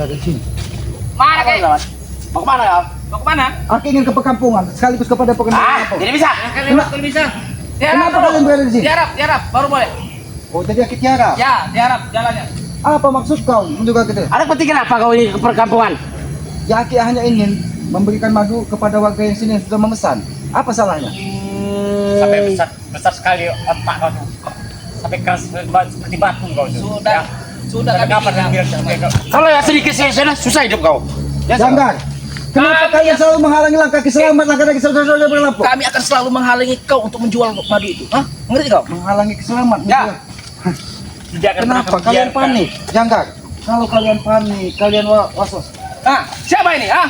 berada di sini? Mana kek? Mau kemana ya? Mau kemana? Aku ingin ke perkampungan sekaligus kepada pengendara kampung. Tidak bisa. Kalau bisa. Kenapa kalian berada di sini? Tiarap, baru boleh. Oh, jadi aku tiara. Ya, tiarap jalannya. Apa maksud kau menduga gitu? Ada penting apa kau ini ke perkampungan? Ya, aku hanya ingin memberikan madu kepada warga yang sini yang sudah memesan. Apa salahnya? Sampai besar sekali otak kau tuh. Sampai keras seperti batu kau tuh. Sudah kami Kapan bilang. biar sampai kau? Kalau ya sedikit sana susah hidup kau. Ya, Janggar, kenapa Kami- kalian selalu menghalangi langkah keselamat langkah dari saudara-saudara berlampau? Kami akan selalu menghalangi kau untuk menjual madu itu. Hah? Mengerti kau? Menghalangi keselamat. Ya. Tidak akan pernah Kenapa kau kalian biarkan. panik? Janggar, kalau kalian panik, kalian was-was. Ah, siapa ini? Ah?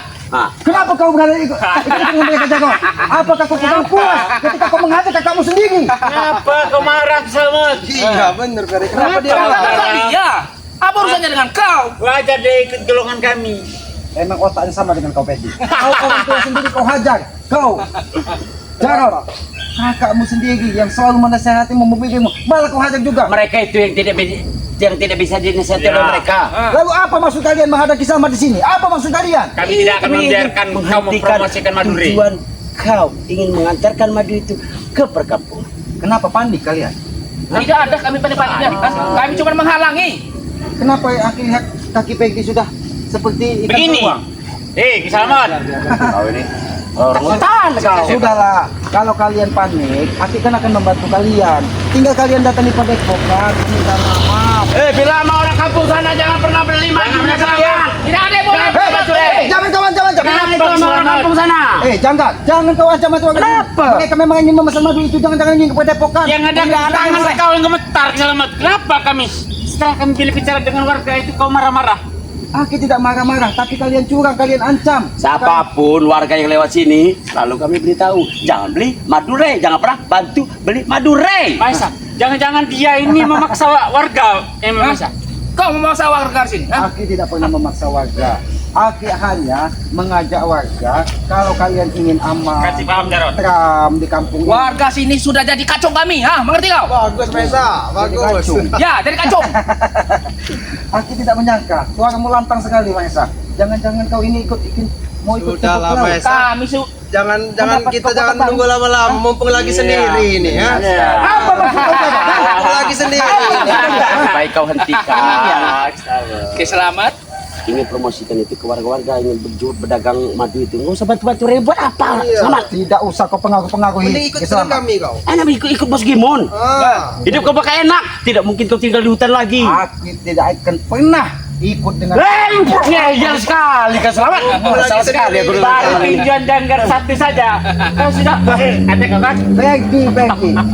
Kenapa kau berada ikut dengan mereka jago? Apakah kau kurang puas ketika kau menghajar kakakmu sendiri? Kenapa kau marah Selamat? Iya benar Ferry. Kenapa dia Kau marah? katakan dia. Apa urusannya dengan kau? Wajar dia ikut golongan kami. Emang otaknya sama dengan kau Pedi. Kau orang tua sendiri kau hajar. Kau Jarot, kakakmu sendiri yang selalu menasehatimu membimbingmu, malah kau hajar juga. Mereka itu yang tidak bisa dinasihati oleh mereka. Lalu apa maksud kalian menghadapi sama di sini? Apa maksud kalian? Kami tidak akan membiarkan kau mempromosikan Maduri. Tujuan kau ingin mengantarkan madu itu ke perkampungan. Kenapa panik kalian? Tidak ada kami panik-paniknya. Kami cuma menghalangi. Kenapa aku lihat kaki Peggy sudah seperti ikan Begini. beruang? Selamat. Kau ini orang hutan kau. Sudahlah, kalau kalian panik, aku kan akan membantu kalian. Tinggal kalian datang di padepokan, minta maaf. Bila sama orang kampung sana jangan pernah beli madu kalian. Tidak ada yang boleh. Jangan kawan, jangan. Jangan itu sama orang kampung sana. Jangan kau ancam-ancam. Kenapa? Mereka memang ingin memesan madu itu, jangan ingin ke padepokan. Yang ada tangan kau yang gemetar Selamat. Kenapa kami setelah kami pilih bicara dengan warga itu kau marah-marah? Aku tidak marah-marah, tapi kalian curang, kalian ancam. Siapapun warga yang lewat sini selalu kami beritahu jangan beli Madure, jangan pernah bantu beli Madure. Maisa, jangan-jangan dia ini memaksa warga yang memaksa. Kau memaksa warga di sini. Hah? Aku tidak pernah memaksa warga. Aku hanya mengajak warga kalau kalian ingin aman, Kasih paham Jarot. tentram di kampung ini. Warga sini sudah jadi kacung kami. Hah? Mengerti kau? Bagus Mesa, bagus. Ya, jadi kacung. Aku tidak menyangka, suaramu lantang sekali Maesa. Jangan-jangan kau ini mau ikut Sudahlah, laut. Maesa. Kami Jangan Pendapat kita kau jangan tentang- nunggu lama-lama, mumpung lagi sendiri ini ya. Apa maksud kau jaga? Mumpung lagi sendiri. Baik kau hentikan. Oke, selamat. Ingin promosikan itu ke warga-warga, ingin berdagang madu itu. Nggak usah bantu-bantu ribut apa. Iya. Selamat. Tidak usah kau pengaruh-pengaruhi. Mending ikut Islam. dengan kami kau. Enak ikut bos Gimon. Hidup kau pakai enak. Tidak mungkin kau tinggal di hutan lagi. Aku tidak akan pernah ikut dengan Ngeyel sekali kan Selamat. Salah sekali aku dulu. Baru pinjam Janggar satu saja. Kau sudah ada kau kan? Peggy.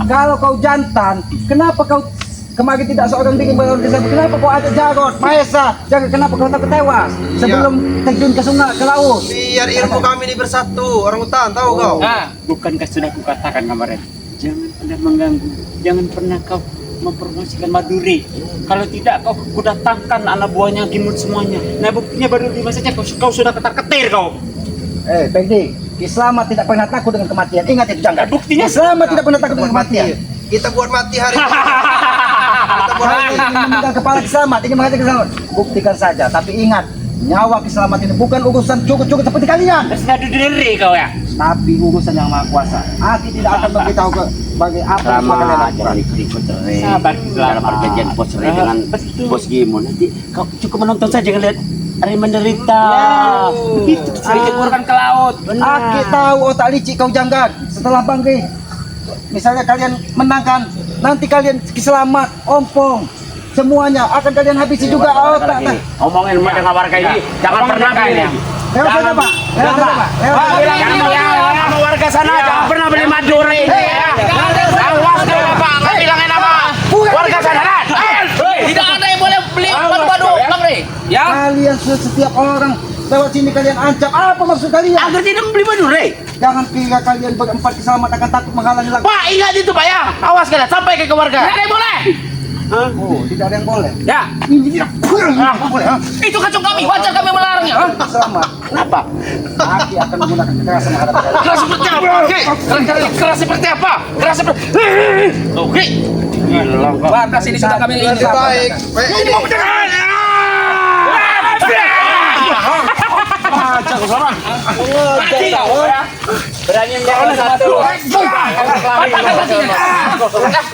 Kalau kau jantan, kenapa kau kemarin tidak seorang bikin berorganisasi? Kenapa kau ajak Jarot, Maesa? Jangan kenapa kau takut tewas sebelum terjun ke sungai, ke laut? Biar ilmu kami ini bersatu, orang hutan tahu kau. Nah, Bukankah sudah kukatakan kemarin? Jangan pernah mengganggu. Jangan pernah kau mempromosikan Maduri. Kalau tidak kau kudatangkan anak buahnya Gimon semuanya. Nah buktinya baru 5 saja kau sudah ketar-ketir kau. Peggy, Selamat tidak pernah takut dengan kematian. Ingat itu jangan. Buktinya Selamat tidak pernah takut dengan kematian. Kita buat mati hari ini. Kita buat Kalau ingin memenggal kepala Selamat, ingin mengajak Selamat, buktikan saja. Tapi ingat, nyawa Selamat ini bukan urusan cukup-cukup seperti kalian, terus ngadu diri kau ya. tapi urusan yang maha kuasa. Aku tidak akan beritahu ke bagi apa yang akan kalian Jangan lakukan. ikut-ikut Re. Sabar, Dalam perjanjian bos Re dengan betul. bos Gimon. Nanti kau cukup menonton saja ngeliat Re menderita. Itu diceburkan ke laut. Aku tahu otak licik kau Janggar. Setelah bangkit, misalnya kalian menangkan, nanti kalian Selamat, Ompong, semuanya akan kalian habisi juga otak. Omongin dengan warga ini jangan pernah beli. Lewat saja Pak, lewat saja Pak. Bilang sama warga sana jangan pernah beli Madure ini ya. Awas kalau Pak, nggak bilangin apa warga sana. Tidak ada yang boleh beli madu-madu, Bang Re. Ya. Kalian setiap orang lewat sini kalian ancam. Apa maksud kalian? Agar tidak beli Madure. Jangan kira kalian berempat Selamat akan takut menghalangi lagi. Pak, ingat itu Pak ya. Awas kalian sampai ke warga. Tidak ada yang boleh. Oh, tidak ada yang boleh. Ya. Ini tidak boleh. Itu kacung kami. Wajar kami melarangnya. Hah? Selamat. Kenapa? Aki akan menggunakan kekerasan menghadap kalian. Keras seperti apa? Oke. Keras seperti apa? Keras seperti. Oke. Warga sini sudah kami ini. Lebih baik. Ini sama. Mati kau ya. Berani menjawab satu.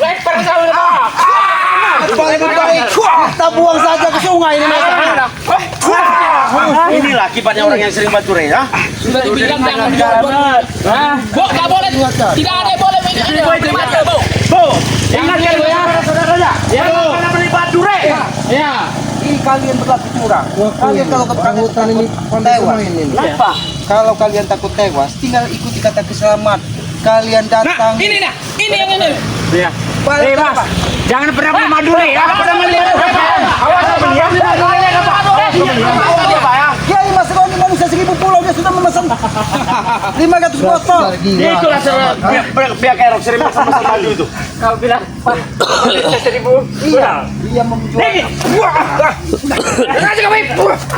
Leper kau itu. Paling baik kita buang saja ke sungai ini. Inilah akibatnya orang yang sering batu ya. Sudah dibilang jangan dibuat. Bu, nggak boleh. Tidak ada yang boleh ini. Bu, ingat ya Bu ya, saudara-saudara. Ya, jangan beli batu Ya. Ini kalian berlaku curang. Kalian kalau ketakutan hutan ini tewas. Kenapa? Kalau kalian takut tewas, tinggal ikuti kata keselamat. Kalian datang. Ini yang ini. Iya. Balik Mas, apa? jangan pernah beli madu ya. Pernah beli madu. Awas beli ya. Kiai Mas Roni manusia 1000 pulau dia sudah memesan 500 botol. Itulah pihak Erok sering pesan madu itu. Kau bilang, Pak, 1000. Iya, dia menjual.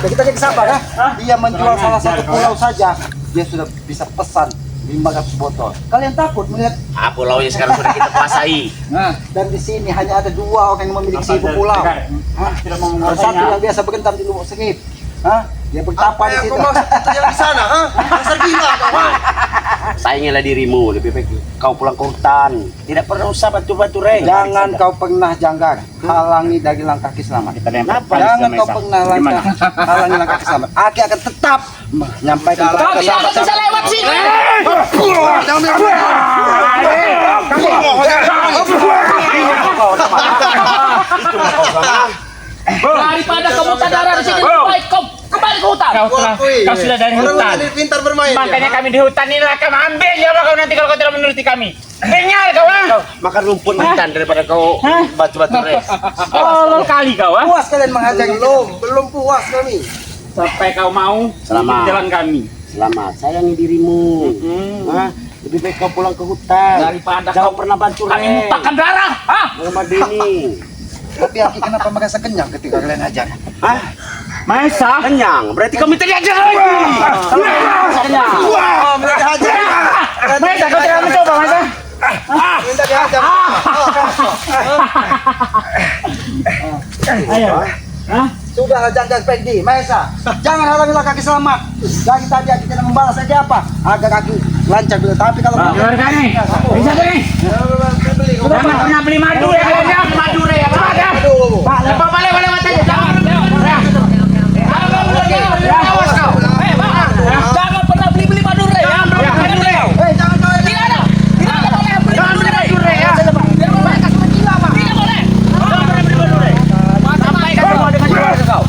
Kita jadi sabar ya. Dia menjual salah satu pulau saja, dia sudah bisa pesan 500 botol. Kalian takut melihat? Pulaunya sekarang sudah kita kuasai. Dan di sini hanya ada 2 orang yang memiliki 1000 pulau. Tidak mau Dan satu yang biasa bergentam di Lubuk Sengit. Dia bertapa di Yang situ. kau maksud yang di sana, ha? Dasar gila kau, ha? Sayangilah dirimu, lebih baik kau pulang ke hutan. Tidak pernah usah batu-batu Jangan kau pernah janggar halangi dari langkah keselamat. Kenapa? Jangan kau pernah halangi langkah keselamat. Aki akan tetap menyampaikan Kau tidak akan bisa lewat sini. Daripada kamu sadaran di sini, baik kau kembali ke hutan. Kau sudah dari Orang hutan. lebih pintar bermain. Makanya kami di hutan ini akan ambil nyawa kau nanti kalau kau tidak menuruti kami. Dengar kau makan rumput di hutan daripada kau batu-batu res. Oh, kali kau puas kalian mengajar Belum puas kami. sampai kau mau Selamat. jalan kami. Selamat, sayangi dirimu. Lebih baik kau pulang ke hutan Daripada jangan kau pernah bantu kami res. muntahkan darah. Muhammad Dini. Tapi Aki kenapa merasa kenyang ketika kalian ajar? Maesa, Kenyang, berarti kami tadi ajar lagi. Kenyang. Oh, minta dihajar. Maesa kau tidak mencoba Maesa. Minta dihajar. Ayo. Sudahlah jangan pergi, Maesa. Jangan halangi langkah keselamat. Dari tadi Aki tidak membalas saja apa? Agar Aki lancar dulu. Tapi kalau Dengar kami. Bisa beli. Jangan pernah beli madu ya. Madu ya. Lepas balik aja. Awas kau. Jangan pernah beli madu re. Tidak ada. Tidak ada boleh beli madu re. Tidak boleh kasih gila, Pak. Tidak boleh. Sampai kau mau dengan kau.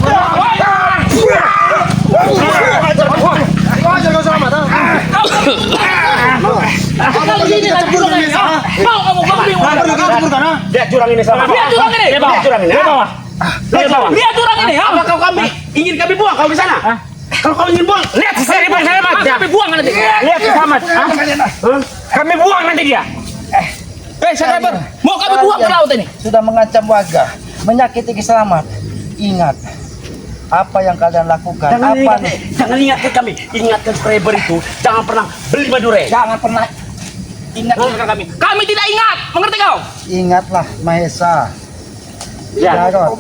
Kalau di sini kan curang ya. Mau kamu bingung. Lihat jurang ini sama. Lihat curang ini. Lihat jurang ini. Lihat curang ini. Apa kami ingin kami buang kau di sana? Kalau kau ingin buang, lihat sendiri Pak Selamat. Kami buang nanti. Lihat Selamat. Kami buang nanti dia. Sabar. Mau kami buang ke laut ini. sudah mengancam warga, menyakiti keselamat. Ingat apa yang kalian lakukan. Jangan ingatkan kami. Ingatkan subscriber itu jangan pernah beli madu res. Jangan pernah Ingatkan kami. Kami tidak ingat. Mengerti kau? ingatlah Mahesa. Ya. Jarot.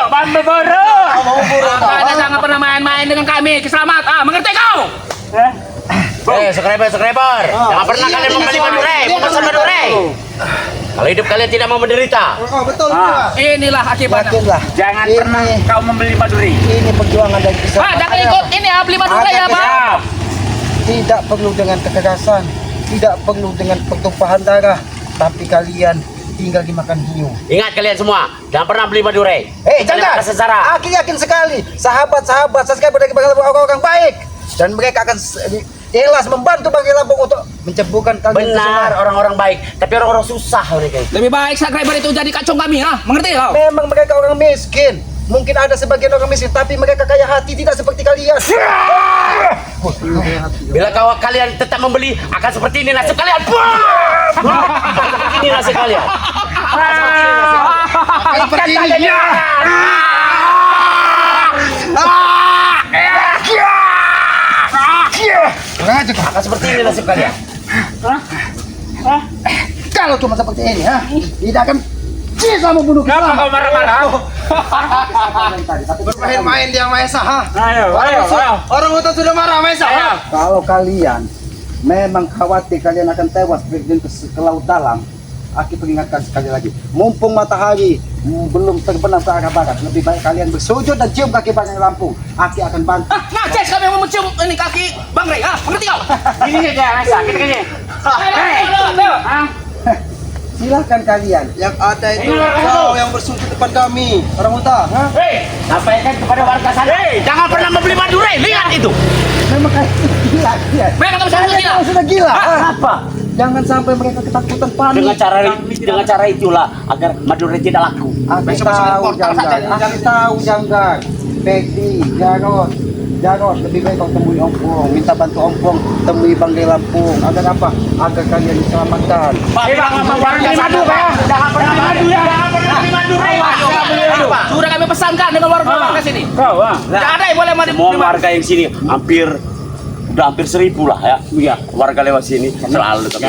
Bambeboro. Makanya jangan pernah main-main dengan kami. Selamat. Mengerti kau? Subscriber. Jangan pernah kalian membeli madu res, memesan madu res. Kalau hidup kalian tidak mau menderita. Oh, betul. Inilah akibatnya. Yakinlah. Jangan Ini- pernah kau membeli maduri. Ini perjuangan dari keselamat. Jangan ikut ini ya. Beli madu re ya, Pak. Siap. Tidak perlu dengan kekerasan, tidak perlu dengan pertumpahan darah, tapi kalian tinggal dimakan hiu. Ingat kalian semua, jangan pernah beli madu res. Jangan. Sesara. Aki yakin sekali, sahabat-sahabat subscriber dari bakal orang-orang baik, dan mereka akan ikhlas membantu bagi Lampung untuk menceburkan kalian ke Benar, sungai. orang-orang baik, tapi orang-orang susah mereka itu. Lebih baik subscriber itu jadi kacung kami. Mengerti kau? Memang mereka orang miskin. Mungkin ada sebagian orang miskin, tapi mereka kaya hati, tidak seperti kalian. Bila kalian tetap membeli, akan seperti ini nasib kalian. Seperti ini nasib kalian. Seperti ini. Akan seperti ini nasib kalian. Kalau cuma seperti ini, tidak akan bisa membunuh kita. Kenapa kau marah-marah? Bermain-main dia Maesa, ha? Ayo. Orang hutan sudah marah Maesa, ha? Kalau kalian memang khawatir kalian akan tewas terjun ke laut dalam, aku peringatkan sekali lagi. Mumpung matahari belum terbenam ke arah barat, lebih baik kalian bersujud dan cium kaki Bang Ray Lampung. Aku akan bantu. Ngajes kami mau mencium ini kaki Bang Ray, mengerti kau? Ini saja, sakit kayaknya. Silahkan kalian. Yang ada itu kau yang bersujud depan kami, orang hutan. Sampaikan kepada warga sana. Jangan pernah membeli madu, Ray. Lihat itu. Memang kalian gila, ya. Memang kamu sudah gila. Kalian sudah gila. Apa? Jangan sampai mereka ketakutan panik. Dengan cara itulah agar madu Ray tidak laku. Aku tahu Janggar. Aku tahu Janggar. Peggy, Jarot, lebih baik kau temui Ompong, minta bantu Ompong, temui Bang Ray Lampung. Agar apa? Agar kalian diselamatkan. Warga madu, jangan pernah madu ya. Jangan pernah beli madu, Ray. Sudah kami pesankan dengan warga sini. Kau, Tidak ada yang boleh mandi. Semua warga yang sini udah hampir 1000 lah ya. Iya, warga lewat sini selalu. Itu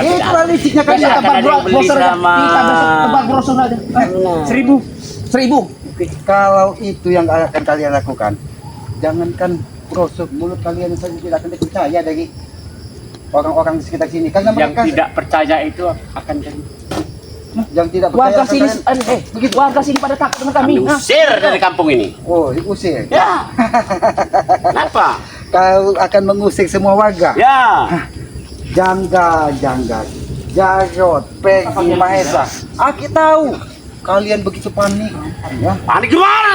listriknya kalian. Akan ada yang beli sama 1000. Kalau itu yang akan kalian lakukan, jangankan brosur, mulut kalian saja tidak akan dipercaya dari orang-orang di sekitar sini. Karena Yang mereka tidak percaya itu akan jadi yang tidak percaya Warga akan sini, kalian- warga sini pada takut dengan kami. kami usir dari kampung ini. Oh, diusir. Ya. Kenapa? Kau akan mengusir semua warga. Ya. Jangga, Jarot, Peggy, Mahesa. Aku tahu kalian begitu panik. Ya. Panik gimana?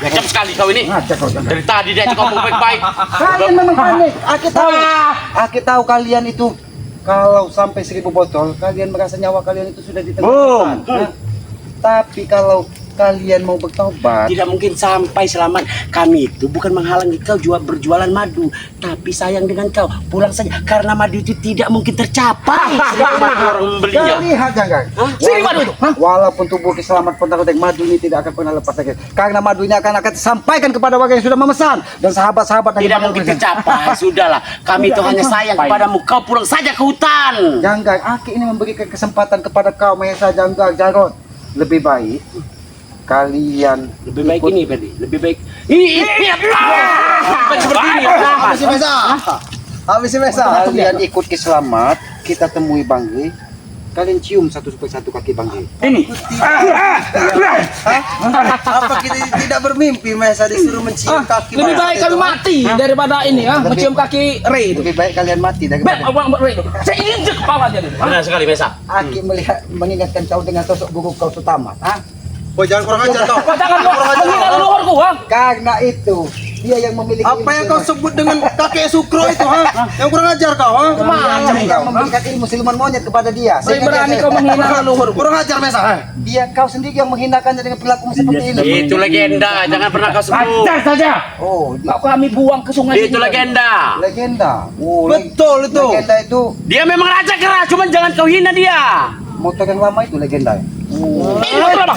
Gajam sekali kau ini. Ngajak kau Jangga. Dari tadi dia cakap ngomong baik-baik. Kalian memang panik. Aku tahu kalian itu kalau sampai 1000 botol, kalian merasa nyawa kalian itu sudah ditentukan. Boom. Tapi kalau kalian mau bertobat, Tidak mungkin sampai selamat. Kami itu bukan menghalangi kau berjualan madu, tapi sayang dengan kau. Pulang saja karena madu itu tidak mungkin tercapai. Selamat orang membelinya. kau lihat Jangga. Sini madu itu. Walaupun tubuh selamat pun takut, madu ini tidak akan pernah lepas lagi. Karena madu ini akan disampaikan kepada warga yang sudah memesan dan sahabat-sahabat dari Tidak Bang mungkin Ray. tercapai. Sudahlah, kami itu hanya sayang kepadamu. Kau pulang saja ke hutan. Jangga, aku ini memberikan kesempatan kepada kau Mahesa, Jangga, Jarot. Lebih baik kalian Lebih baik ini, Ferdi. Lebih baik. Ini seperti ini. Habis si Maesa. Habis si Maesa. kalian ikut ke Selamat, kita temui Bang Ray. Kalian cium satu persatu kaki Bang Ray. ini. Apa kita tidak bermimpi Maesa disuruh mencium kaki Lebih Maesa baik itu, kami ha? mati daripada ini, mencium kaki Ray itu. Lebih baik kalian mati daripada Abang Ray itu. Saya injek kepala dia. Benar sekali, Mesa. Aki melihat mengingatkan kau dengan sosok guru kau Sutamat. Boy, jangan kurang ajar kau. Jangan menghina leluhurku, Karena itu dia yang memiliki Apa yang kau sebut dengan kakek Sukro itu, ha? Yang kurang ajar kau, ha? macam yang memberikan ilmu siluman monyet kepada dia. Saya Sehingga berani dia- kau menghina leluhurku. Kurang ajar Maesa, ha? Dia kau sendiri yang menghinakannya dengan perilaku seperti ini. Itu legenda, jangan pernah kau sebut. Ajar saja. Oh, Kau kami buang ke sungai Itu sini. legenda. legenda. Oh, Betul itu. legenda itu Dia memang raja keras, cuman jangan kau hina dia. motor yang lama itu legenda. Ini motor apa?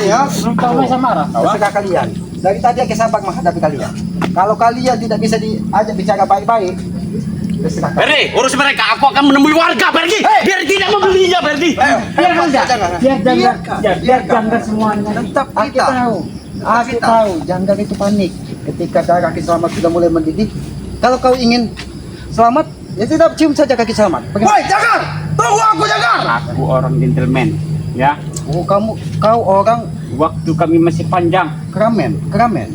Ya. Kau Maesa marah. Terserah kalian. Dari tadi aku sabar menghadapi kalian. Kalau kalian tidak bisa diajak bicara baik-baik, terserah kalian. Ferdi, urus mereka. Aku akan menemui warga, Ferdi. Biar tidak membelinya, Ferdi. Biar Jangga semuanya. Tetap Aku kita. tahu. Aku tahu. Jangga itu panik ketika kaki Selamat sudah mulai mendidih. Kalau kau ingin selamat, ya tidak cium saja kaki Selamat. Boy, jangan. Tunggu aku, jangan. Aku orang gentleman. Ya, Oh, kau orang waktu kami masih panjang. keramen.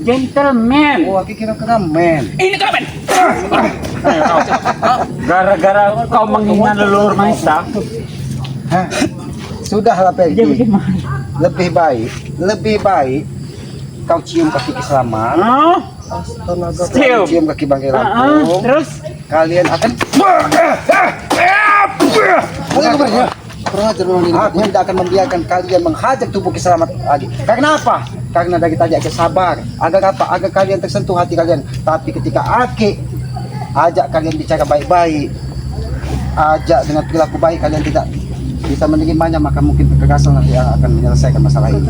Gentleman. Oh, aku kira keramen. Ini kerapen. Gara-gara kau menghina leluhur Maesa. Hah? Sudahlah Peggy. Lebih baik kau cium kaki Selamat. Oh, Astaga, Cium. kau cium kaki Bang Ray Lampung. terus Kalian akan Aku tidak akan membiarkan kalian menghajar tubuh Selamat lagi. Karena apa? Karena dari tadi aku sabar. Agar apa? Agar kalian tersentuh hati kalian. Tapi ketika Aki ajak kalian bicara baik-baik, ajak dengan perilaku baik, kalian tidak bisa menerimanya, maka mungkin kekerasan nanti yang akan menyelesaikan masalah ini.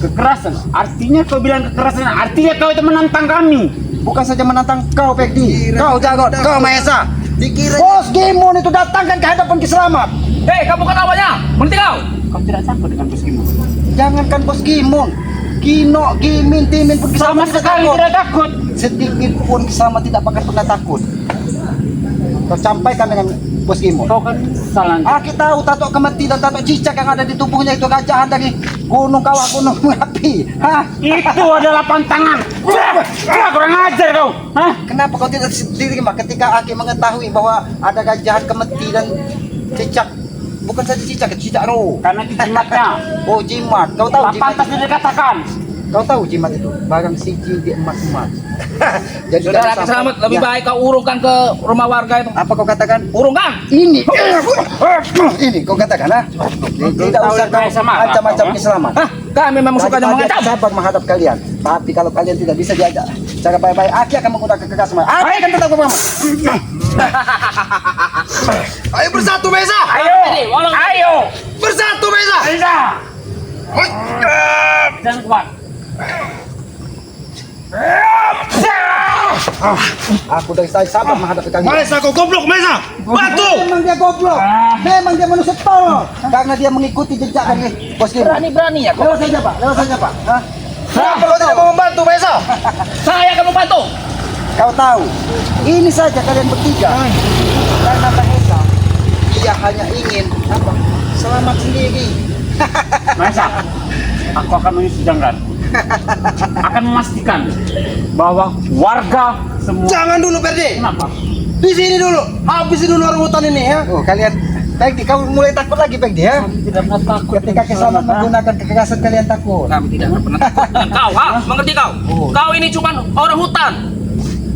kekerasan. Artinya kau bilang kekerasan. Artinya kau itu menantang kami. Bukan saja menantang kau, Peggy, kau Jarot, kau Mahesa. Dikira Bos Gimon itu datangkan ke hadapan Ki Selamat. Hei, kamu kan awalnya. Berhenti kau. Kau tidak takut dengan Bos Gimon? Jangankan Bos Gimon, Gino, Gimin, Timin pun Ki Sama Selamat tidak sekali takut. tidak takut. Sedikit pun Ki Selamat tidak akan pernah takut. Kau sampaikan dengan Bos Gimon. Kau kan salah. Aki tahu tato kemati dan tato cicak yang ada di tubuhnya itu kerajaan dari gunung kawah gunung api. Hah? Itu adalah pantangan. Kurang ajar kau. Hah? Kenapa kau tidak diterima ketika Aki mengetahui bahwa ada gajah kemeti dan cicak? Bukan saja cicak, cicak roh. Karena itu jimatnya. Oh jimat, kau tahu Tak jimat? pantas dikatakan. Kau tahu jimat itu barang siji di emas-emas. Jadi Saudara jangan Ki Selamat, sampai- lebih Ya, baik kau urungkan ke rumah warga itu. Apa kau katakan? Urungkan. Ini, ini kau katakan, ha? Tidak usah kau macam-macam Ki Selamat. Hah? Kami memang suka Tadi mengancam. sabar menghadap kalian. Tapi kalau kalian tidak bisa diajak cara baik-baik, Aki akan menggunakan kekerasan. Aki akan tetap bersama. Ayo bersatu Mesa. Ayo. Ayo. Bersatu Mesa. Ayo. Dan kuat. Aku dari saya sabar menghadapi kalian. Mesa kau goblok Mesa. Batu. Memang dia goblok. Memang dia manusia tolol. Karena dia mengikuti jejak dari Bos Gimon. Berani-berani ya kau. Lewat saja Pak, lewat saja Pak. Hah? Kenapa kau tidak mau membantu Mesa? Saya akan membantu. Kau tahu, ini saja kalian bertiga. Karena Mahesa, dia hanya ingin apa? Selamat sendiri. Masa, aku akan menyusulkan, akan memastikan bahwa warga semua. Jangan dulu Berde. Kenapa? Di sini dulu. Habisi dulu orang hutan ini ya. Oh, kalian Pegdi, kau mulai takut lagi Pegdi ya? Tidak pernah takut. Ketika Kiselamat menggunakan kekerasan kalian takut. Kami tidak pernah takut dengan kau, ha? Mengerti kau? Oh. Kau ini cuma orang hutan.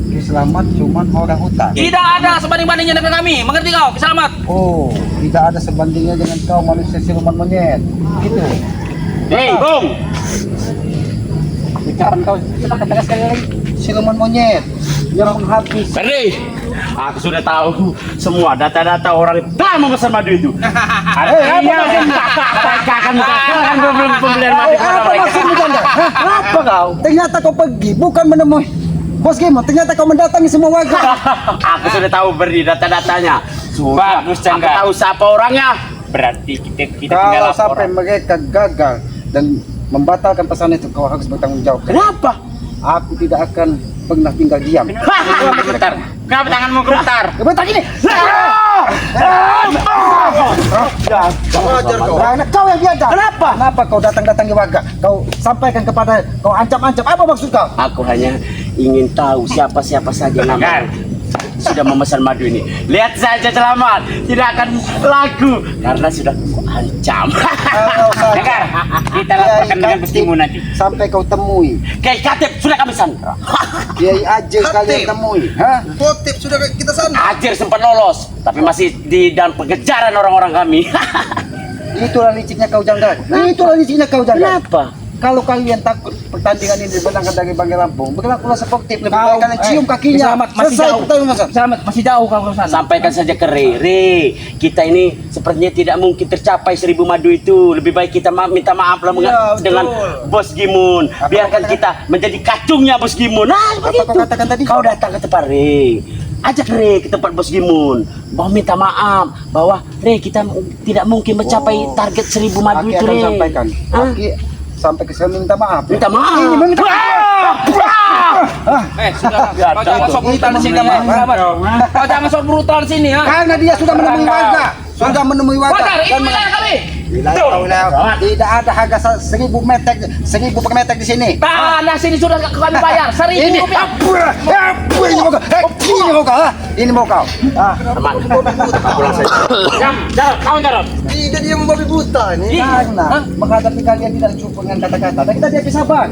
Kiselamat cuma orang hutan. Tidak ada sebanding-bandingnya dengan kami. Mengerti kau, Ki Selamat? Oh, tidak ada sebandingnya dengan kau manusia siluman monyet. Gitu. Hei, Bung. Ucapan kau coba katakan sekali lagi. Siluman monyet yang menghabis. Ferdi, aku sudah tahu semua data-data orang yang telah memesan madu itu. Artinya mereka akan mengatakan pembelian madu kepada Apa mereka. maksudmu Janda? Hah? Apa kau? Ternyata kau pergi bukan menemui Bos Gimon, ternyata kau mendatangi semua warga. Aku sudah tahu Ferdi data-datanya. Bagus, Cangga. Aku tahu siapa orangnya. Berarti kita tinggal Kalau lapor. sampai mereka gagal dan membatalkan pesan itu, kau harus bertanggung jawab. Kenapa? Aku tidak akan pernah tinggal diam. Kenapa gemetar? Kenapa tanganmu gemetar? Gemetar gini. Wajar kau. Karena kau yang biadab. Kenapa? Kenapa kau datang-datangi warga? Kau sampaikan kepada, kau ancam-ancam. Apa maksud kau? Aku hanya ingin tahu siapa-siapa saja Kan? nama sudah memesan madu ini. Lihat saja Selamat, tidak akan laku karena sudah ancam. Kalau saja. Dengar, kita laporkan dengan Bos Gimon nanti. Sampai kau temui. Kiai Katib sudah kami sandra. Kiai Ajil kalian Khatib. temui. Hah? Khotib sudah kita sana. Ajir sempat lolos, tapi masih di dalam pengejaran orang-orang kami. Itulah liciknya kau Jangga. Itulah liciknya kau Jangga. Kenapa? Kalau kalian takut pertandingan ini dibenangkan dari Bangka Lampung, berlakulah sportif. Lebih Kau, baik kalian cium kakinya. Selamat, masih Selesai jauh. pertandingan. Selamat, masih jauh kau ke sana. Sampaikan saja ke Re, kita ini sepertinya tidak mungkin tercapai 1000 madu itu. Lebih baik kita minta maaf lah Ya, betul. dengan Bos Gimon. Apa Biarkan kau kita menjadi kacungnya Bos Gimon. Nah, seperti Apa kau itu. katakan tadi? Kau datang ke tempat Re. Ajak Re ke tempat Bos Gimon. Bahwa minta maaf bahwa Re kita tidak mungkin mencapai Oh. target 1000 madu Aki itu akan Re. sampaikan. Hah? Aki sampai ke sana minta maaf. Minta maaf. Ini minta maaf. Sudah. Ya, Kau jangan sok brutal di sini, Itu Selamat. Kau jangan sok brutal di sini, ha? Karena dia sudah menemui warga. Sudah menemui warga. Wajar, ini Dan wilayah kami. tidak ada harga 1000 meter, 1000 per meter di sini. Tanah sini sudah kami bayar, 1.000 Ini rupiah. ini mau kau. Ini mau kau. Ini mau kau. Teman, pulang saja. Jangan, kawan garap. Tidak dia membabi buta ini. Karena menghadapi kalian tidak cukup dengan kata-kata. Dan kita dia sabar.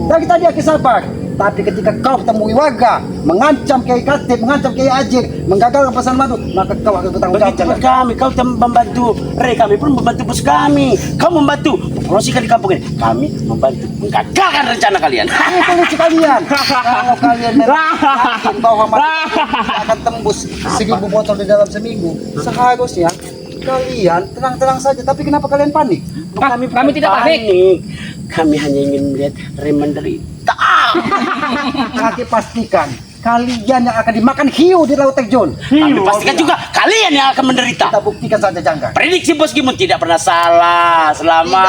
Dan kita dia sabar. Tapi ketika kau temui warga, mengancam Kiai Katib, mengancam Kiai Ajir, menggagalkan pesan madu, maka kau harus bertanggung jawab. Begitu kami, kau membantu Re, kami pun membantu bos kami. Kau membantu promosikan di kampung ini, kami membantu menggagalkan rencana kalian. Itu lucu kalian. Kalau kalian memang yakin bahwa madu akan tembus 1000 botol di dalam seminggu, seharusnya kalian tenang-tenang saja. Tapi kenapa kalian panik? Kami tidak panik. Kami hanya ingin melihat Re menderita. Kaki pastikan kalian yang akan dimakan hiu di Laut Terjun. Kami pastikan juga kalian yang akan menderita. Kita buktikan saja, Jangga. Prediksi Bos Gimun tidak pernah salah selama.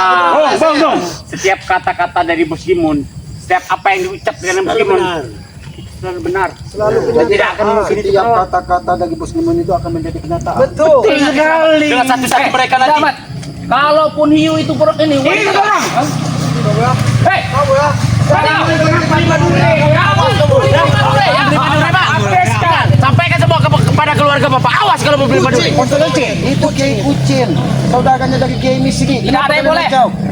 Bong. Setiap kata-kata dari Bos Gimun, setiap apa yang diucap dengan Bos Gimun selalu benar. Selalu Dan tidak akan mungkin itu setiap salah. kata-kata dari Bos Gimun itu akan menjadi kenyataan. Betul sekali. Dengan satu-satu mereka nanti. Damat. Kalaupun hiu itu perut ini wanita. Hei, Sampaikan semua kepada keluarga Bapak. Awas kalau mau beli maduri. Itu Kiai Kucin, saudaranya dari Kiai Misri. Tidak ada yang boleh.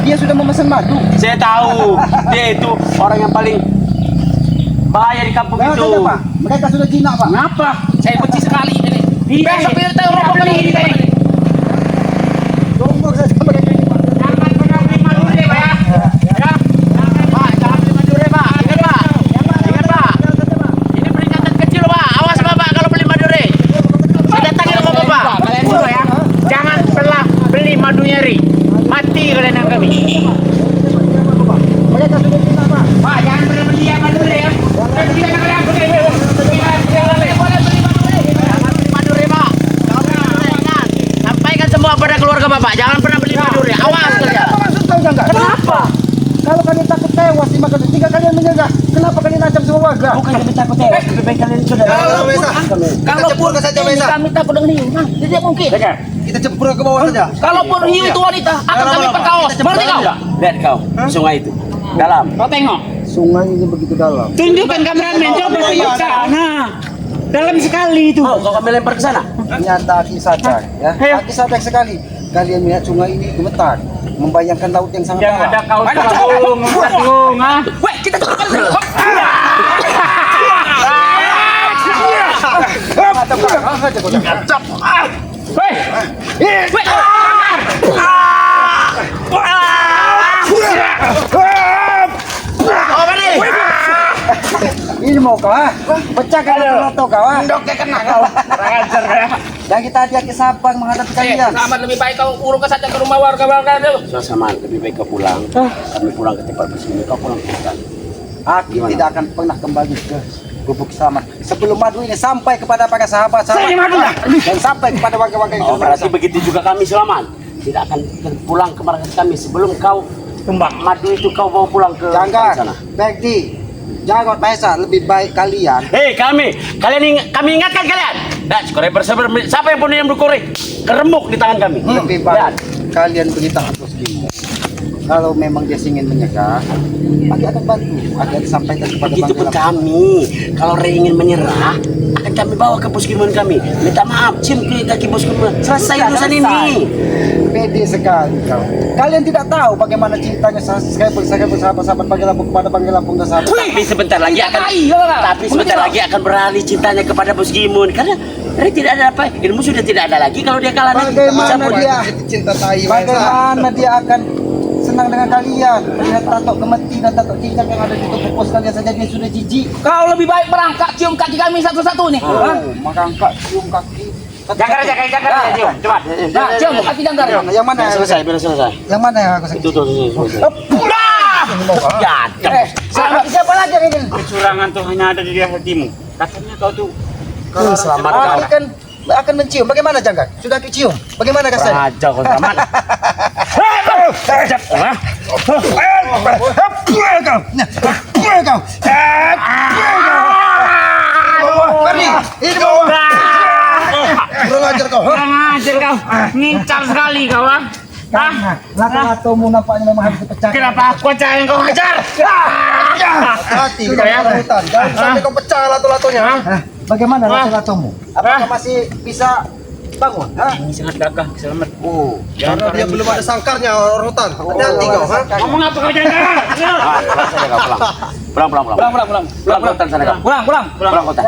Dia sudah memesan madu. Saya tahu dia itu orang yang paling bahaya di kampung Jangan itu. saja, Pak. Mereka sudah jinak, Pak. Kenapa? Saya benci sekali ini. Besok kita tahu rokok beli ini. Tunggu saja mereka ini, Pak. Jangan pernah beli maduri, Pak ya. Ya. Pak, jangan beli maduri, Pak. Ingat, Pak. Ingat, Pak. Ini peringatan kecil, Pak. Awas, Bapak, kalau beli maduri. Saya datangin sama Bapak. Kalian semua ya. Jangan pernah beli madu nyeri. Mati kalian yang kami. Mereka sudah jinak, Pak. Pak, jangan pernah beli yang maduri ya. Kita tidak kalian boleh beli maduri, Pak. Ingat. Sampaikan semua pada keluarga Bapak. Jangan pernah beli maduri. Awas kalian. Apa maksud kau, Jangga? Kenapa? Kalau kalian takut tewas dimakan jika kalian menjaga, kenapa kalian ancam semua warga? Bukan kami takut tewas. Lebih baik kalian sudah. Kalau Mesa, kita cempurkan saja Mesa. kami takut dengan hiu. Nah, tidak mungkin. Kita cempurkan ke bawah saja. Kalaupun hiu itu wanita, akan kami perkaos. Berarti kau. Lihat kau, sungai itu. Dalam. Kau tengok. Sungai ini begitu dalam. Tunjukkan kameramen, coba ke sana. Dalam sekali itu. Oh, kau kami lempar ke sana. Ternyata aki sadar, ya. Aki sadar sekali. Kalian melihat sungai ini gemetar, membayangkan laut yang sangat Yang ada dalam. kau tatung, ha? Weh, kita tukar. Weh. Weh. Ini mau kau, ha? Pecah kalian atau kau, ha? Dokter kena kau. Ajar ya. Dan kita hati-hati sabar menghadapi kalian. Selamat, lebih baik kau urungkan saja ke rumah warga-warga itu. Sama, lebih baik kau pulang. Kami pulang ke tempat bersih. Kau pulang ke hutan. Aki tidak akan pernah kembali ke Gubuk Selamat sebelum madu ini sampai kepada para sahabat-sahabat dan sampai kepada warga-warga yang Oh, berarti bersama. begitu juga kami selamat. Tidak akan pulang ke markas kami sebelum kau tumbang madu itu kau bawa pulang ke Jangga, sana. Bekti, Jarot, Maesa, lebih baik kalian. Hei kami kami ingatkan kalian. Dan siapa yang punya yang berkorek keremuk di tangan kami. Lebih baik kalian beritahu Bos Gimun. Kalau memang dia ingin menyerah, Aki akan bantu. Aki akan sampaikan kepada Begitu pun Bang Gilang. kami. Kalau Ray ingin menyerah, akan kami bawa ke Bos Gimun kami. Minta maaf, cium ke kaki Bos Gimun. Selesai urusan ini. Pede sekali kau. Kalian tidak tahu bagaimana cintanya saya bersahabat-sahabat Bang Lampung kepada Bang Lampung dan sahabat. Tapi sebentar lagi akan beralih cintanya kepada Bos Gimun karena Ray tidak ada apa, ilmu sudah tidak ada lagi kalau dia kalah nanti. Bagaimana dia? Cinta tai Mesa. Bagaimana dia akan senang dengan kalian? Melihat tato kemeti dan tato cincang yang ada di tubuh pos kalian saja dia sudah jijik. Kau lebih baik berangkat cium kaki kami satu-satu nih. Oh, maka angkat cium kaki. Jangkar aja, cium. Coba. Nah, cium kaki jangkar. Yang mana? Biar selesai. Yang mana yang aku sakit? Itu selesai. Ya, Siapa lagi yang ini? Kecurangan tuh hanya ada di hatimu. Katanya kau tuh selamat Aki kan akan mencium. Bagaimana Jangkar? Sudah kecium. Bagaimana rasanya? Raja kau selamat. Ini mau. Kurang ajar kau. Kurang ajar kau. Ngincar sekali kau, ah. Lato-latomu nampaknya memang harus dipecahkan. Kenapa aku aja yang kau hajar? Hati kau ya. hutan. Jangan sampai kau pecah lato-latonya. Bagaimana lato-latomu? Apakah masih bisa bangun? ini sangat gagah, selamat. Oh, Karena dia belum ada sangkarnya orang hutan. Hati-hati kau, ha? Ngomong apa kau jangkar? Pulang. Pulang sana kau. Pulang kota.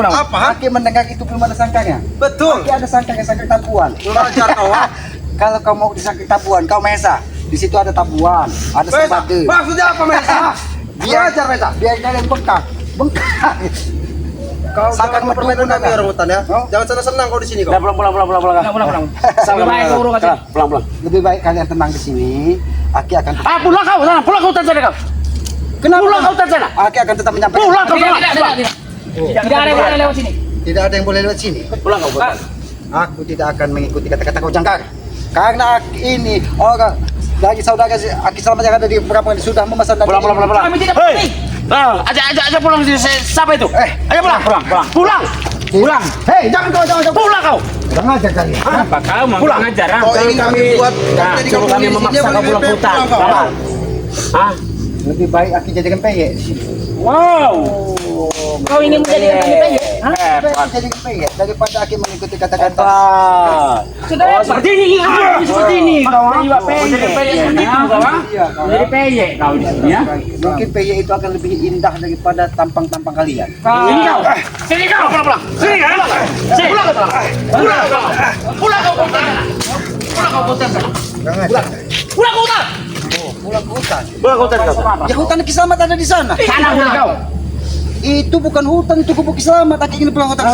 Apa? Aki mendengar itu belum ada sangkarnya. Betul. Aki ada sangkar tabuan. Kurang ajar kau, ha? Kalau kau mau disangkar tabuan, kau Mesa. Di situ ada tabuan, ada Mesa, sembade. maksudnya apa Mesa? Kurang ajar Mesa. Biar kalian bengkak. Kau Sangkar jangan mempermainkan kami orang hutan ya. Jangan senang-senang kau di sini kau. Pulang. Pulang. Lebih baik kau urung aja. Pulang. Lebih baik kalian tenang di sini. Aki akan Pulang kau sana. Pulang kau sana kau. Kenapa? Pulang kau sana. Aki akan tetap menyampaikan. Pulang kau sana. Tidak. Tidak ada yang boleh lewat sini. Tidak ada yang boleh lewat sini. Pulang kau. Pulang. Aku tidak akan mengikuti kata-kata kau Jangkar. Karena ini orang dari saudara Aki Selamat yang ada di perkampungan sudah memesan daging. Pulang. Kami tidak Hei, nah, aja pulang sini. Siapa itu? Ayo pulang. Pulang. Hei, jangan kau. Pulang kau. Kurang ajar kalian. Apa kau mau Pulang. ngajar? Kau ingin kami buat Nah, jadi coba kami memaksa kau pulang ke hutan. Hah? Lebih baik Aki jadikan peyek di sini. Wow. Kau ini menjadi kami peyek. Lebih baik Aki jadikan peyek daripada Aki mengikuti kata-kata. Sudah Oh, seperti ini. Seperti ini. Jadi peyek seperti itu kau, ah? Jadi peyek kau di sini ya. Mungkin peyek itu akan lebih indah daripada tampang-tampang kalian. Ini kau. Sini kau. Pulang. Sini kau. Pulang kau. Pulang kau. Pulang ke hutan. Pulang kau tadi kau. Ya hutan Aki Selamat ada di sana. Sana pulang kau. Itu bukan hutan, itu gubuk Aki Selamat. Aki ingin pulang hutan.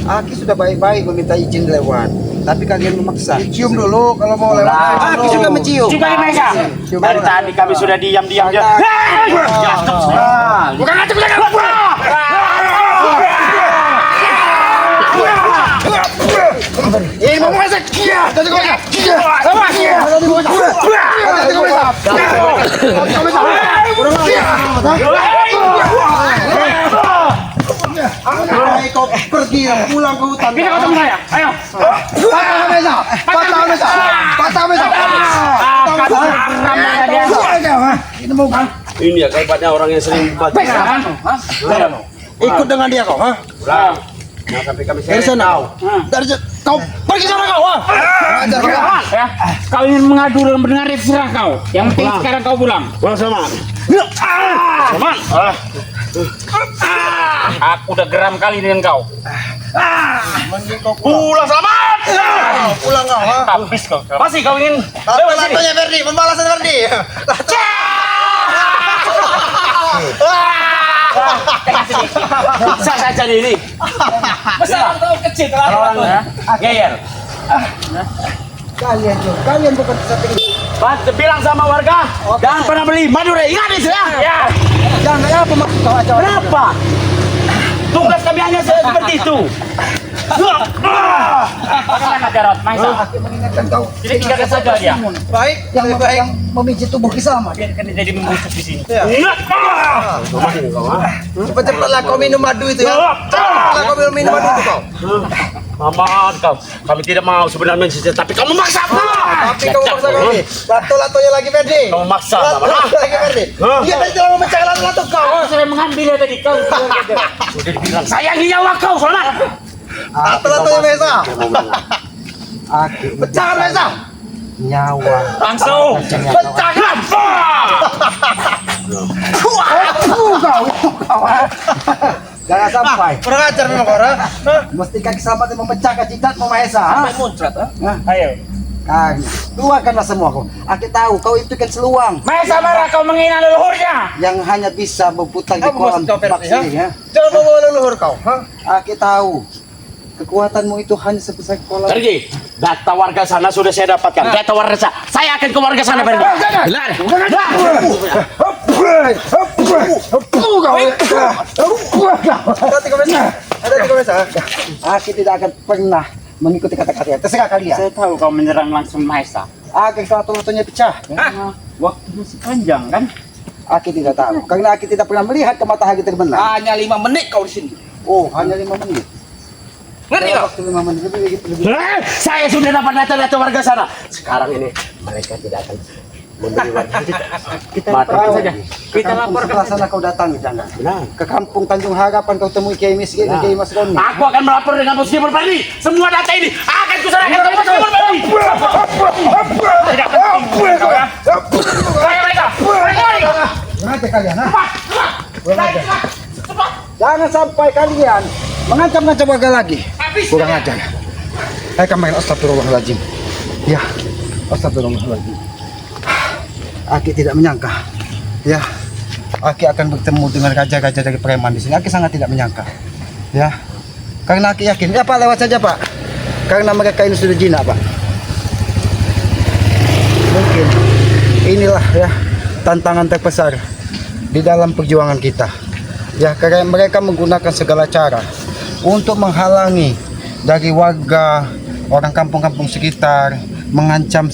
Aki sudah baik-baik meminta izin lewat, tapi kalian memaksa. Cium dulu kalau mau lewat. Aki sudah mencium. Juga mereka. Dari tadi kami sudah diam-diam aja. Bukan ngaco kita enggak apa. Ini mau masak. Iya. Tadi kau. Iya. Awas. Kau pergi pulang ke hutan. Kita ketemu saya. Ayo. Patah mesa. Ini mau kan? Ini ya hebatnya orang yang sering baca. Ikut dengan dia kau, ha? Pulang. Nah, sampai kami Dari sana. Dari kau pergi sana kau, ha? Ajar kau. Ya, kau ingin mengadu dan mendengar terserah kau. Yang penting sekarang kau pulang. Pulang sama. Sama. Aku udah geram kali dengan kau. Pulang selamat. Pulang kau, ha? Habis kau. Masih kau ingin lewat sini? Latonya Ferdi, pembalasan Ferdi. Bisa saja nih ini. besar atau kecil kalau Orang ngeyel. Kalian bukan seperti ini. Bantu bilang sama warga jangan pernah beli Madura. Ingat itu ya. Ya. Jangan apa maksud kau ajar. Kenapa? Tugas kami hanya seperti itu. Bagaimana Jarot? Maisa. Aki mengingatkan kau. Jadi tinggalkan saja dia. Baik, Yang lebih baik. yang memijit tubuh Ki Selamat. Biarkan dia jadi membusuk di sini. Cepat-cepatlah kau minum madu itu ya. Cepatlah kau minum madu itu kau. Maaf kau. Kami tidak mau sebenarnya tapi kamu maksa. Tapi kamu maksa kami. Lato-latonya lagi Ferdi. Kamu maksa. Lato lagi Ferdi. Dia tadi telah memecah lato kau. Kau sudah mengambilnya tadi kau. Sudah dibilang sayangi nyawa kau, Selamat. Lato-latonya Mesa. Aki Pecahkan Mesa. nyawa. Langsung. Pecahkan. Jangan sampai. Kurang ajar memang kau, ha? Mesti Ki Selamat yang memecahkan citatmu Mahesa. Ha? muncrat Ayo. Kan, keluarkanlah semua kau. Aki tahu kau itu kan seluang Maisa marah kau menghina leluhurnya. yang hanya bisa berputar di Apa kolam maksud kau, Ferdi, baks ini, ya. Jangan bawa leluhur kau, ha? Aki tahu kekuatanmu itu hanya sebesar kolam. Pergi. Data warga sana sudah saya dapatkan. Data warga sana. Saya akan ke warga sana, Pergi. Benar. Hati kau Mesa. Hati kau Mesa. Aki tidak akan pernah mengikuti kata-kata. Terserah kalian. Saya tahu kau menyerang langsung Maisa. Aki satu-satunya pecah. Waktu masih panjang kan? Aki tidak tahu karena Aki tidak pernah melihat ke matahari terbenam. hanya 5 menit kau di sini Oh, hanya 5 menit. ngerti kau Waktu 5 menit lebih. Saya sudah dapat data-data warga sana. Sekarang ini mereka tidak akan membeli warga kita. Mati saja. Kita lapor ke sana kau datang jangan. Benar. Ke kampung Tanjung Harapan kau temui Kiai Miskin dan Kiai Mas Roni. Aku akan melapor dengan posisi berbalik. Semua data ini akan kuserahkan ke posisi berbalik. Tidak penting kau ya. Ayo mereka. Sengaja kalian, ha? Jangan sampai kalian mengancam-ngancam warga lagi. Kurang ajar. Hai kemarin astagfirullahaladzim. Ya, astagfirullahaladzim. Aki tidak menyangka. Ya, Aki akan bertemu dengan raja-raja dari preman di sini. Aki sangat tidak menyangka. Ya, karena Aki yakin. Ya Pak, lewat saja Pak. Karena mereka ini sudah jinak Pak. Mungkin inilah ya tantangan terbesar di dalam perjuangan kita. Ya, karena mereka menggunakan segala cara untuk menghalangi dari warga orang kampung-kampung sekitar, mengancam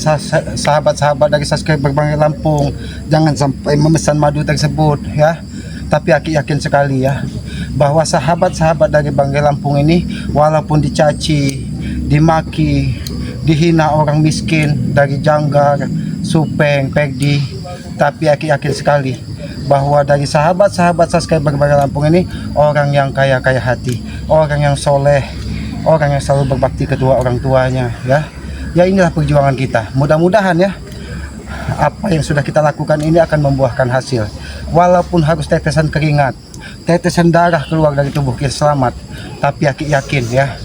sahabat-sahabat dari subscriber Banggai Lampung jangan sampai memesan madu tersebut ya. Tapi Aki yakin sekali ya bahwa sahabat-sahabat dari Banggai Lampung ini walaupun dicaci, dimaki, dihina orang miskin dari Janggar, Supeng, Pegdi, tapi Aki yakin sekali bahwa dari sahabat-sahabat subscriber Banggai Lampung ini orang yang kaya-kaya hati, orang yang soleh, orang yang selalu berbakti kedua orang tuanya ya. Ya inilah perjuangan kita. Mudah-mudahan ya apa yang sudah kita lakukan ini akan membuahkan hasil. Walaupun harus tetesan keringat, tetesan darah keluar dari tubuh kita selamat, tapi Aki yakin ya,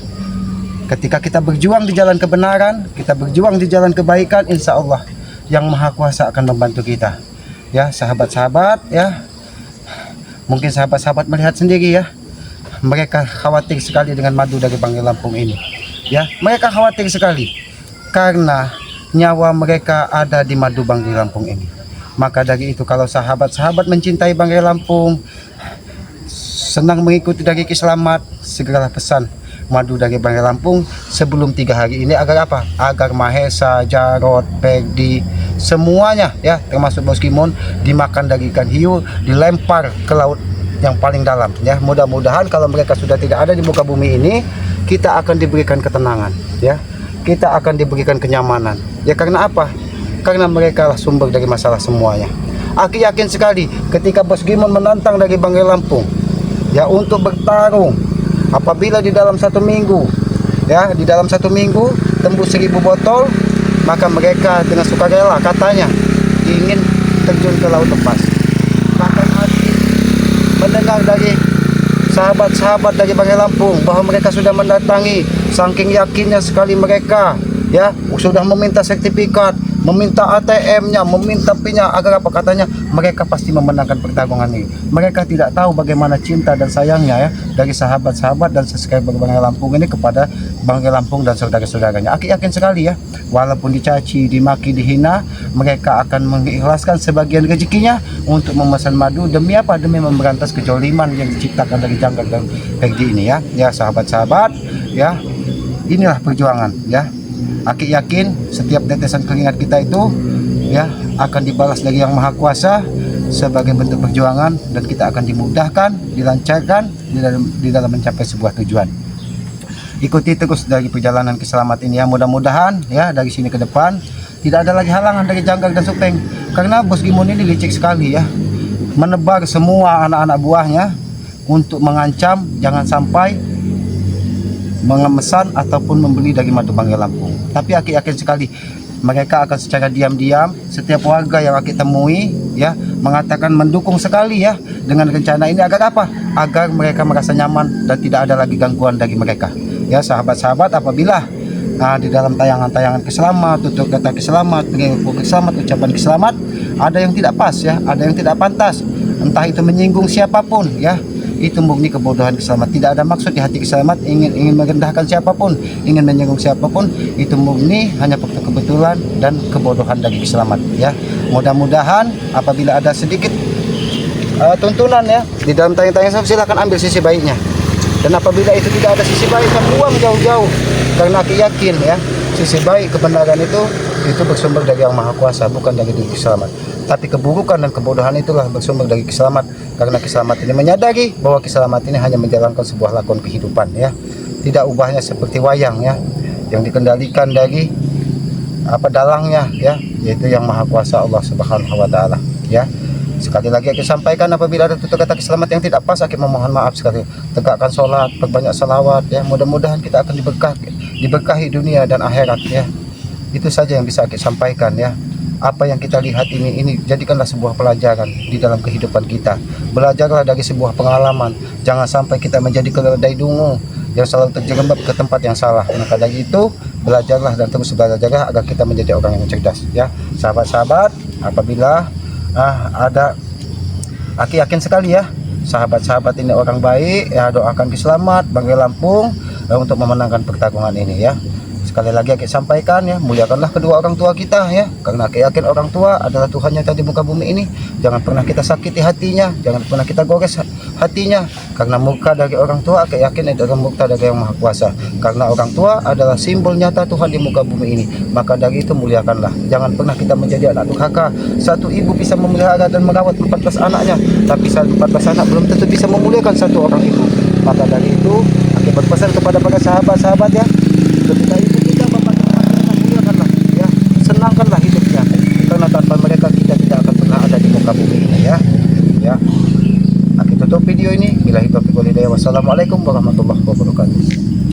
ketika kita berjuang di jalan kebenaran, kita berjuang di jalan kebaikan, insya Allah Yang Maha Kuasa akan membantu kita. Ya sahabat-sahabat ya, mungkin sahabat-sahabat melihat sendiri ya, mereka khawatir sekali dengan madu dari Banggai Lampung ini. Ya, mereka khawatir sekali karena nyawa mereka ada di madu Banggai Lampung ini. Maka dari itu kalau sahabat-sahabat mencintai Banggai Lampung, senang mengikuti dari Ki Slamet, segeralah pesan madu dari Banggai Lampung sebelum 3 hari ini agar apa? Agar Mahesa, Jarot, Pegdi, semuanya ya, termasuk Bos Kimon, dimakan dari ikan hiu, dilempar ke laut yang paling dalam ya. Mudah-mudahan kalau mereka sudah tidak ada di muka bumi ini, kita akan diberikan ketenangan ya. Kita akan diberikan kenyamanan. Ya karena apa? Karena mereka lah sumber dari masalah semuanya. Aki yakin sekali ketika Bos Gimon menantang dari Banggai Lampung ya untuk bertarung, apabila di dalam 1 minggu ya, di dalam 1 minggu tembus 1000 botol, maka mereka dengan sukarela katanya ingin terjun ke laut lepas. Bahkan Aki mendengar dari sahabat-sahabat dari Banggai Lampung bahwa mereka sudah mendatangi, saking yakinnya sekali mereka ya, sudah meminta sertifikat, meminta ATM-nya, meminta PIN-nya agar apa, katanya mereka pasti memenangkan pertarungan ini. Mereka tidak tahu bagaimana cinta dan sayangnya ya dari sahabat-sahabat dan subscriber Banggai Lampung ini kepada Banggai Lampung dan saudara-saudaranya. Aki yakin sekali ya, walaupun dicaci, dimaki, dihina, mereka akan mengikhlaskan sebagian rezekinya untuk memesan madu demi apa? Demi memberantas kejoliman yang diciptakan dari Janggar dan Pegdi ini ya. Ya sahabat-sahabat ya, inilah perjuangan ya. Aki yakin setiap tetesan keringat kita itu ya akan dibalas dari Yang Maha Kuasa sebagai bentuk perjuangan, dan kita akan dimudahkan, dilancarkan di dalam mencapai sebuah tujuan. Ikuti terus dari perjalanan Ki Slamet ini ya. Mudah-mudahan ya dari sini ke depan tidak ada lagi halangan dari Janggar dan Supeng, karena Bos Gimon ini licik sekali ya, menebar semua anak-anak buahnya untuk mengancam jangan sampai memesan ataupun membeli dari madu Banggai Lampung. Tapi Aki yakin sekali mereka akan secara diam-diam, setiap warga yang Aki temui ya mengatakan mendukung sekali ya dengan rencana ini. Agar apa? Agar mereka merasa nyaman dan tidak ada lagi gangguan dari mereka. Ya sahabat-sahabat, apabila di dalam tayangan-tayangan Ki Slamet, tutur kata Ki Slamet, perilaku Ki Slamet, ucapan Ki Slamet, ada yang tidak pas ya, ada yang tidak pantas, entah itu menyinggung siapapun ya, itu murni kebodohan Ki Slamet. Tidak ada maksud di hati Ki Slamet ingin merendahkan siapapun, ingin menyinggung siapapun. Itu murni hanya faktor kebetulan dan kebodohan dari Ki Slamet ya. Mudah-mudahan apabila ada sedikit tuntunan ya di dalam tayang-tayang, silakan ambil sisi baiknya, dan apabila itu tidak ada sisi baik, kan buang jauh-jauh, karena Aki yakin ya sisi baik kebenaran itu bersumber dari Yang Maha Kuasa, bukan dari diri Ki Slamet. Tapi keburukan dan kebodohan itulah bersumber dari Ki Slamet, karena Ki Slamet ini menyadari bahwa Ki Slamet ini hanya menjalankan sebuah lakon kehidupan ya, tidak ubahnya seperti wayang ya, yang dikendalikan dari dalangnya ya, yaitu Yang Maha Kuasa Allah Subhanahu wa Ta'ala ya. Sekali lagi Aki sampaikan, apabila ada tutur kata Ki Slamet yang tidak pas, Aki memohon maaf sekali. Tegakkan sholat, perbanyak salawat ya, mudah-mudahan kita akan diberkahi dunia dan akhirat ya. Itu saja yang bisa Aki sampaikan ya. Apa yang kita lihat ini jadikanlah sebuah pelajaran di dalam kehidupan kita. Belajarlah dari sebuah pengalaman. Jangan sampai kita menjadi keledai dungu yang selalu terjerembab ke tempat yang salah. Maka dari itu belajarlah dan terus belajar agar kita menjadi orang yang cerdas ya. Sahabat-sahabat, apabila ada, Aki yakin sekali ya sahabat-sahabat ini orang baik ya, doakan Ki Slamet Banggai Lampung untuk memenangkan pertarungan ini ya. Sekali Sekali lagi Aki sampaikan ya, muliakanlah kedua orang tua kita ya, karena Aki yakin orang tua adalah Tuhan yang ada di muka bumi ini. Jangan pernah kita sakiti hatinya, jangan pernah kita gores hatinya, karena murka dari orang tua Aki yakin itu adalah murka dari Yang Maha Kuasa. Karena orang tua adalah simbol nyata Tuhan di muka bumi ini. Maka dari itu muliakanlah. Jangan pernah kita menjadi anak durhaka. Satu ibu bisa memelihara dan merawat 14 anaknya, tapi 14 anak belum tentu bisa memuliakan satu orang ibu. Maka dari itu Aki berpesan kepada para sahabat-sahabat ya, ketika ibu kita, bapak kita, muliakanlah ya, senangkanlah hidupnya, karena tanpa mereka kita tidak akan pernah ada di muka bumi ini ya. Ya, Aki tutup video ini. Bila itu, wassalamualaikum warahmatullahi wabarakatuh.